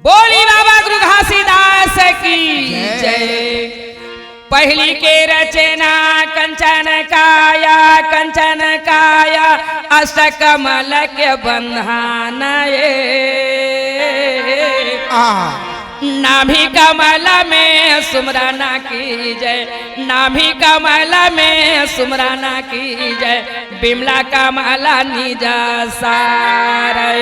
बोली बाबा गुरु घासीदास की जय। पहली के रचना कंचन काया अष्टकमल के बंधन नाभि कमल में सुमरना की जय, नाभि कमल में सुमरना की जय, बिमला कमला निजा सारे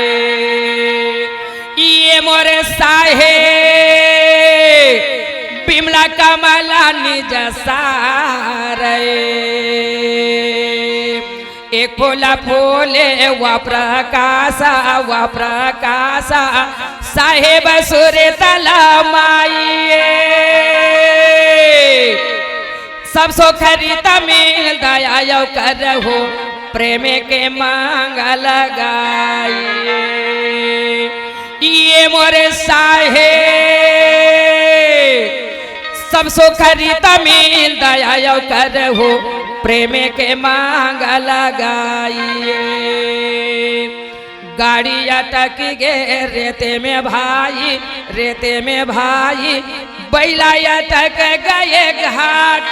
ये मोरे साहे बिमला कमला निज सारे एक फूला फूले व प्रकाशा साहेब सूर्य तला माइए सब सो खरीद मिल दया करहो प्रेम के मंगल गाइए ये मोरे साहे सब सो खरीद मिल दया करहो प्रेम के मंगल गाइए। गाड़ी अटक गे रेते में भाई बैला अटक गए घाट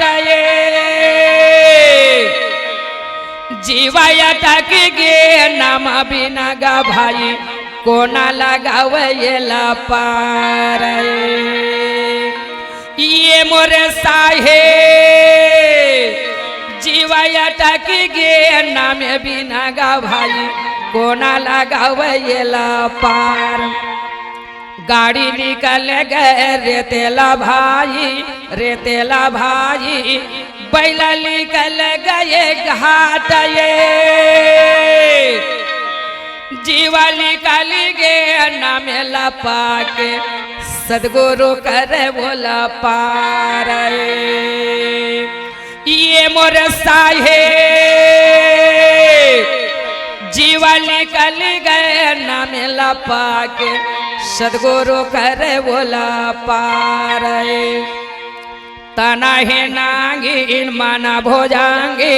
जीवा अटक गे नाम बिना गा भाई कोना लगावेला पार ये मोरे साहे जीवा अटक गे नाम बिना गा भाई कोना लगावेला पार। गाड़ी निकल गए रेतेला भाई बैला निकल गए घाट जीवा निकल गे नाम लपा के सदगुरु करे बोला पार ये मोर साहे जीवा निकल गए नाम लपा के सदगुरु करे बोला पार। तना है नागिन माना भोजांगे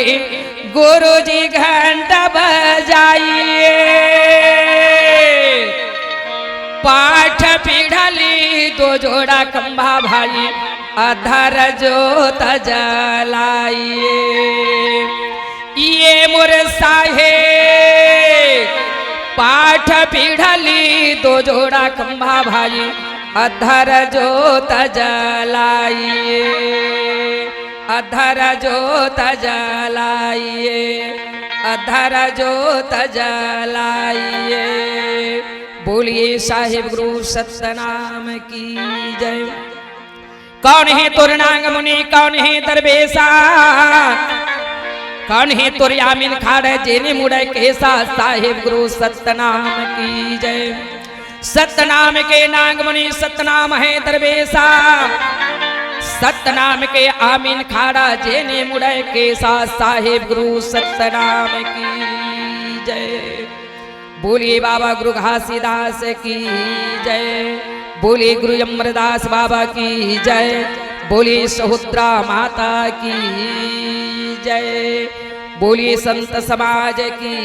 गुरु जी घंटा बजाइए पाठ पीढ़ली दो जोड़ा खंभा भाई अधर जोत जलाइए ये मोर साहे पाठ पीढ़ली दो जोड़ा खंभा भाई अधर जोत जलाइए अधर जोत जलाइए अधर जोत जलाइए। बोलिए साहिब गुरु सतनाम की जय। कौन है तुर नांग मुनि कौन है दरवेशा कौन है तुर यामिन खाड़े जेने मुड़े केसा साहिब गुरु सतनाम की जय। सतनाम के नांग मुनि सतनाम है दरवेशा सतनाम के आमीन खाड़ा जेने मुड़े केसा साहिब गुरु सतनाम की जय। बोलिए बाबा गुरु घासीदास की जय। बोलिए गुरु अमरदास बाबा की जय। बोलिए सहुद्रा माता की जय। बोलिए संत समाज की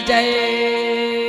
जय।